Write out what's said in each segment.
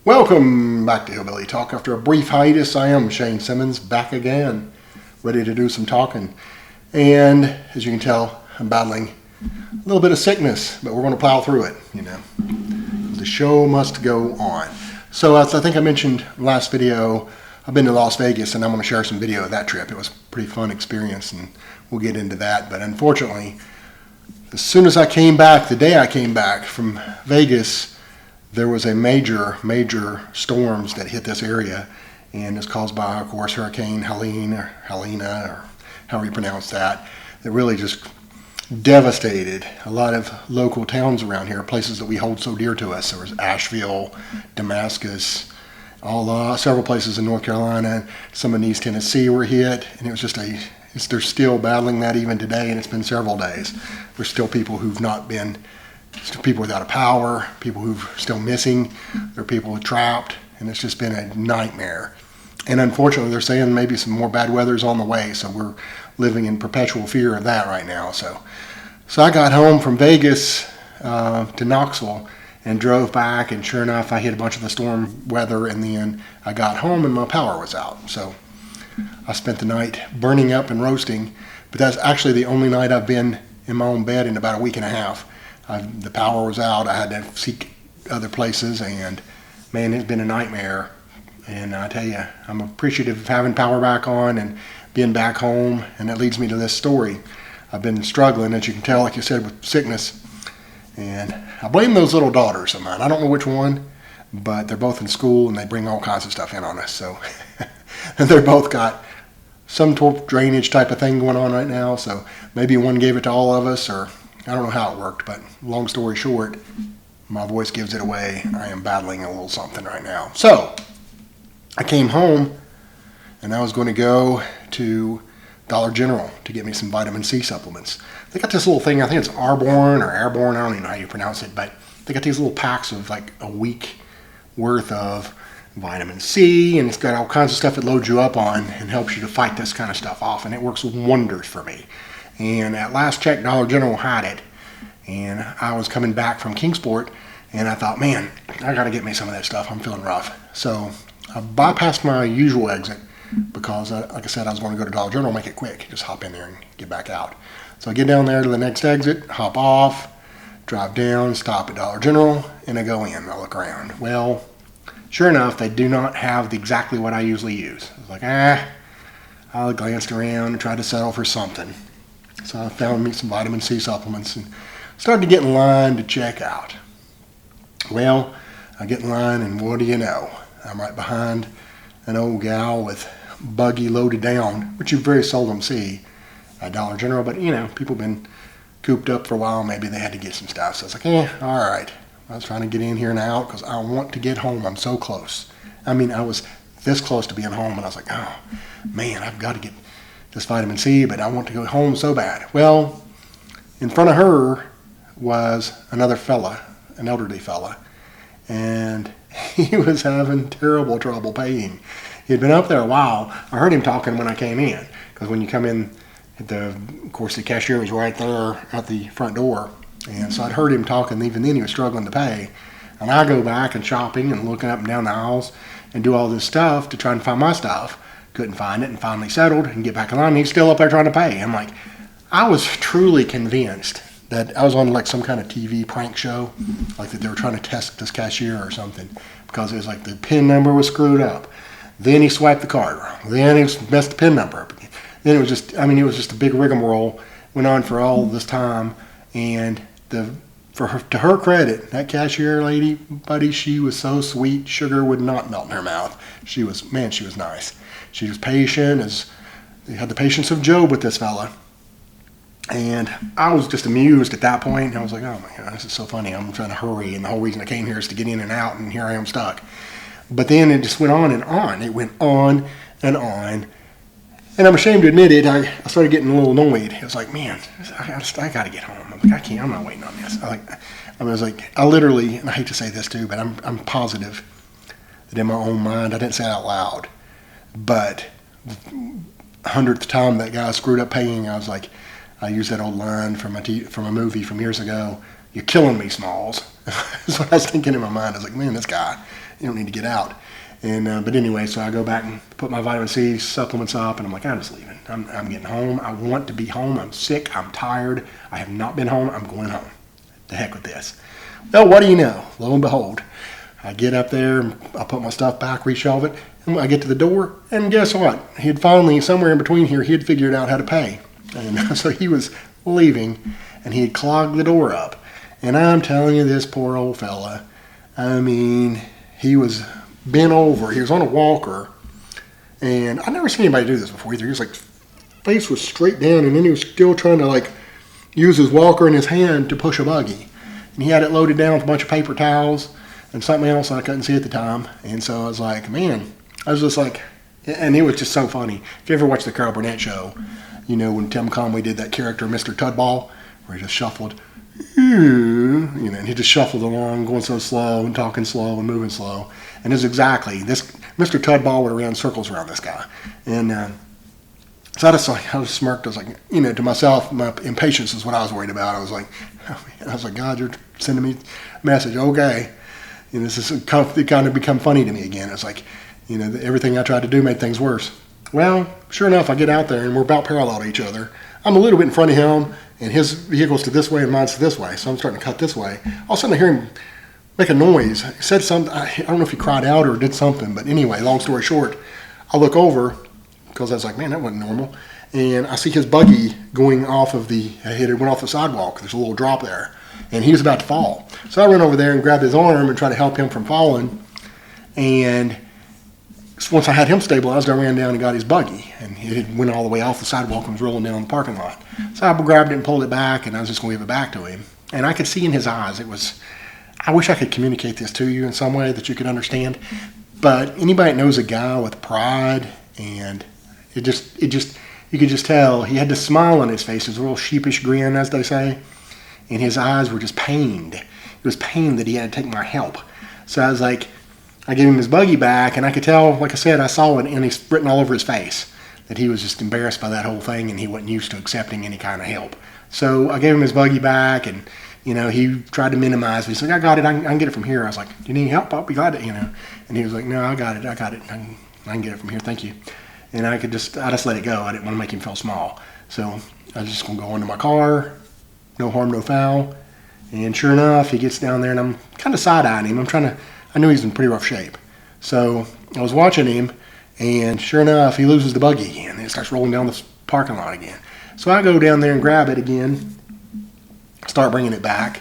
Welcome back to Hillbilly Talk. After a brief hiatus, I am Shane Simmons, back again, ready to do some talking. And as you can tell, I'm battling a little bit of sickness, but we're going to plow through it, The show must go on. So as I think I mentioned last video, I've been to Las Vegas, and I'm going to share some video of that trip. It was a pretty fun experience, and we'll get into that. But unfortunately, as soon as I came back, the day I came back from Vegas, there was a major storms that hit this area, and it's caused by, of course, Hurricane Helene, or Helena, or however you pronounce that really just devastated a lot of local towns around here, places that we hold so dear to us. There was Asheville, Damascus, several places in North Carolina, some in East Tennessee were hit, and it was just they're still battling that even today, and it's been several days. There's still people who've not been, people without a power, people who've still missing, there are people trapped, and it's just been a nightmare. And unfortunately, they're saying maybe some more bad weather's on the way, so we're living in perpetual fear of that right now. So I got home from Vegas to Knoxville and drove back, and sure enough, I hit a bunch of the storm weather, and then I got home and my power was out. So I spent the night burning up and roasting, but that's actually the only night I've been in my own bed in about a week and a half. The power was out. I had to seek other places, and man, it's been a nightmare. And I tell you, I'm appreciative of having power back on and being back home, and that leads me to this story. I've been struggling, as you can tell, like you said, with sickness, and I blame those little daughters of mine. I don't know which one, but they're both in school, and they bring all kinds of stuff in on us. So they're both got some drainage type of thing going on right now, so maybe one gave it to all of us, or I don't know how it worked, but long story short, my voice gives it away. I am battling a little something right now. So I came home, and I was going to go to Dollar General to get me some vitamin C supplements. They got this little thing, I think it's Airborne, I don't even know how you pronounce it, but they got these little packs of like a week worth of vitamin C, and it's got all kinds of stuff it loads you up on and helps you to fight this kind of stuff off, and it works wonders for me. And at last check, Dollar General had it, and I was coming back from Kingsport, and I thought, man, I got to get me some of that stuff. I'm feeling rough. So I bypassed my usual exit because, like I said, I was going to go to Dollar General, make it quick, just hop in there and get back out. So I get down there to the next exit, hop off, drive down, stop at Dollar General, and I go in. I look around. Well, sure enough, they do not have exactly what I usually use. I was like, I glanced around and tried to settle for something. So I found me some vitamin C supplements and started to get in line to check out. Well, I get in line, and what do you know? I'm right behind an old gal with buggy loaded down, which you very seldom see at Dollar General, but people have been cooped up for a while. Maybe they had to get some stuff. So I was like, all right. I was trying to get in here and out because I want to get home. I'm so close. I mean, I was this close to being home, and I was like, oh, man, I've got to get this vitamin C, but I want to go home so bad. Well, in front of her was another fella, an elderly fella, and he was having terrible trouble paying. He had been up there a while. I heard him talking when I came in, because when you come in, of course, the cashier was right there at the front door, and so I'd heard him talking. Even then, he was struggling to pay, and I go back and shopping and looking up and down the aisles and do all this stuff to try and find my stuff. Couldn't find it, and finally settled and get back in line. He's still up there trying to pay. I'm like, I was truly convinced that I was on like some kind of TV prank show, like that they were trying to test this cashier or something, because it was like the PIN number was screwed up. Then he swiped the card wrong. Then he messed the PIN number up again. Then it was just a big rigmarole. Went on for all this time, and to her credit, that cashier lady, buddy, she was so sweet. Sugar would not melt in her mouth. She was nice. She was patient, had the patience of Job with this fella. And I was just amused at that point. I was like, oh my God, this is so funny. I'm trying to hurry, and the whole reason I came here is to get in and out, and here I am stuck. But then it just went on and on. It went on and on. And I'm ashamed to admit it, I started getting a little annoyed. It was like, man, I got to get home. I'm like, I'm not waiting on this. I literally, and I hate to say this too, but I'm positive that in my own mind, I didn't say it out loud, but 100th time that guy screwed up paying, I was like, I used that old line from a movie from years ago. You're killing me, Smalls. That's what I was thinking in my mind. I was like, man, this guy You don't need to get out. And but anyway, so I go back and put my vitamin C supplements up, and I'm like, I'm just leaving. I'm getting home. I want to be home. I'm sick. I'm tired. I have not been home. I'm going home. The heck with this. Well, what do you know? Lo and behold, I get up there, I put my stuff back, reshelve it, and I get to the door, and guess what? He had finally, somewhere in between here, he had figured out how to pay. And so he was leaving, and he had clogged the door up. And I'm telling you, this poor old fella, I mean, he was bent over. He was on a walker, and I've never seen anybody do this before either. He was like, face was straight down, and then he was still trying to like use his walker in his hand to push a buggy. And he had it loaded down with a bunch of paper towels and something else I couldn't see at the time. And so I was like, man, I was just like, and it was just so funny. If you ever watched the Carol Burnett show, you know, when Tim Conway did that character, Mr. Tudball, where he just shuffled, you know, and he just shuffled along, going so slow and talking slow and moving slow. And it's exactly this. Mr. Tudball would run circles around this guy. And so I was smirked. I was like, you know, to myself, my impatience is what I was worried about. I was like, oh, man. I was like, God, you're sending me a message. Okay. And this is kind of become funny to me again. It's like, you know, everything I tried to do made things worse. Well, sure enough, I get out there and we're about parallel to each other. I'm a little bit in front of him, and his vehicle's to this way and mine's to this way. So I'm starting to cut this way. All of a sudden I hear him make a noise. He said something. I don't know if he cried out or did something, but anyway, long story short, I look over because I was like, man, that wasn't normal. And I see his buggy going off of it went off the sidewalk. There's a little drop there. And he was about to fall. So I run over there and grabbed his arm and tried to help him from falling. And once I had him stabilized, I ran down and got his buggy. And it went all the way off the sidewalk and was rolling down the parking lot. So I grabbed it and pulled it back, and I was just going to give it back to him. And I could see in his eyes, I wish I could communicate this to you in some way that you could understand. But anybody that knows a guy with pride, and you could just tell he had this smile on his face. It was a real sheepish grin, as they say. And his eyes were just pained. It was pain that he had to take my help. So I was like, I gave him his buggy back, and I could tell, like I said, I saw it, and it's written all over his face, that he was just embarrassed by that whole thing, and he wasn't used to accepting any kind of help. So I gave him his buggy back, and, you know, he tried to minimize it. He's like, I got it, I can get it from here. I was like, do you need help? I'll be glad to, you know. And he was like, no, I got it. I can get it from here, thank you. And I just let it go. I didn't want to make him feel small. So I was just going to go into my car, no harm, no foul. And sure enough, he gets down there, and I'm kind of side-eyeing him. I knew he's in pretty rough shape. So I was watching him, and sure enough, he loses the buggy again. And it starts rolling down this parking lot again. So I go down there and grab it again, start bringing it back.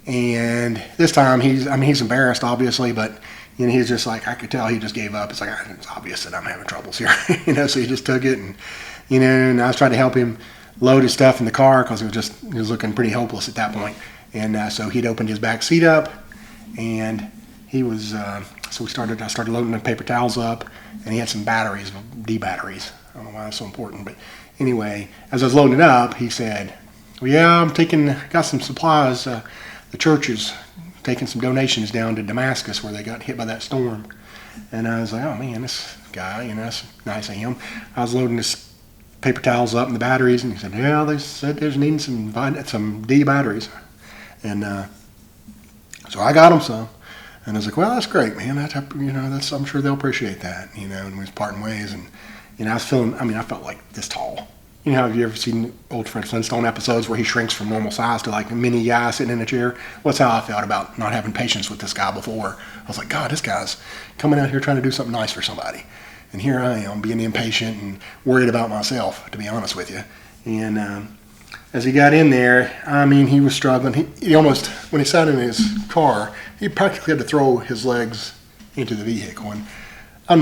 And this time, he's embarrassed, obviously, but you know, he's just like, I could tell he just gave up. It's like, it's obvious that I'm having troubles here. You know, so he just took it, and, you know, and I was trying to help him load his stuff in the car because he was looking pretty hopeless at that point. And so he'd opened his back seat up, and he was, I started loading the paper towels up, and he had some batteries, D batteries. I don't know why that's so important, but anyway, as I was loading it up, he said, well, yeah, got some supplies. The church is taking some donations down to Damascus where they got hit by that storm. And I was like, oh man, this guy, you know, that's nice of him. I was loading this paper towels up and the batteries, and he said, yeah, they said there's needing some D batteries. And so I got them some. And I was like, well, that's great, man. I'm sure they'll appreciate that, you know, and we was parting ways. And, you know, I felt like this tall. You know, have you ever seen old Fred Flintstone episodes where he shrinks from normal size to like a mini guy sitting in a chair? Well, that's how I felt about not having patience with this guy before. I was like, God, this guy's coming out here trying to do something nice for somebody. And here I am being impatient and worried about myself, to be honest with you. And as he got in there, I mean, he was struggling. He almost, when he sat in his car, he practically had to throw his legs into the vehicle. And I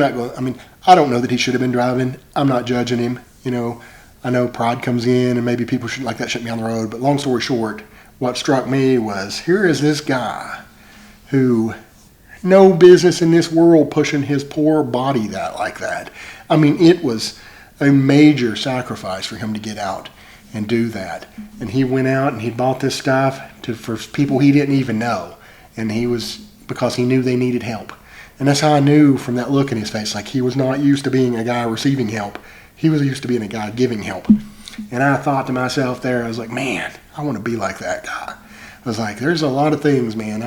don't know that he should have been driving. I'm not judging him, you know. I know pride comes in, and maybe people like that shouldn't be on the road. But long story short, what struck me was, here is this guy who no business in this world pushing his poor body like that. I mean, it was a major sacrifice for him to get out and do that. And he went out and he bought this stuff for people he didn't even know. And because he knew they needed help. And that's how I knew from that look in his face, like he was not used to being a guy receiving help. He was used to being a guy giving help. And I thought to myself there, I was like, man, I want to be like that guy. I was like, there's a lot of things, man.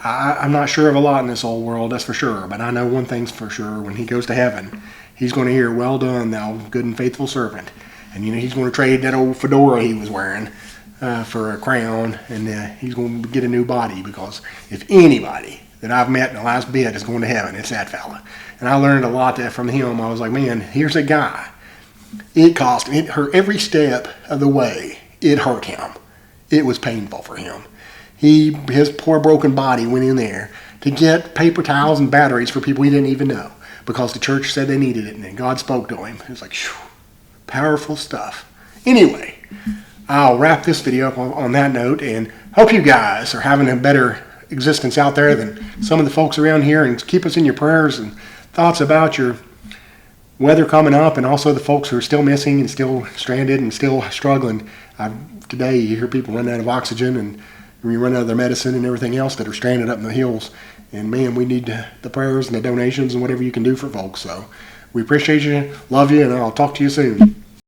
I'm not sure of a lot in this old world, that's for sure. But I know one thing's for sure: when he goes to heaven, he's going to hear, "Well done, thou good and faithful servant." And he's going to trade that old fedora he was wearing for a crown, and he's going to get a new body. Because if anybody that I've met in the last bit is going to heaven, it's that fella. And I learned a lot from him. I was like, man, here's a guy. It cost him. It hurt every step of the way. It hurt him. It was painful for him. His poor broken body went in there to get paper towels and batteries for people he didn't even know, because the church said they needed it, and then God spoke to him. It was like, whew, powerful stuff. Anyway, I'll wrap this video up on that note, and hope you guys are having a better existence out there than some of the folks around here, and keep us in your prayers and thoughts about your weather coming up, and also the folks who are still missing and still stranded and still struggling. Today you hear people running out of oxygen, and we run out of their medicine and everything else that are stranded up in the hills. And man, we need the prayers and the donations and whatever you can do for folks. So we appreciate you, love you, and I'll talk to you soon.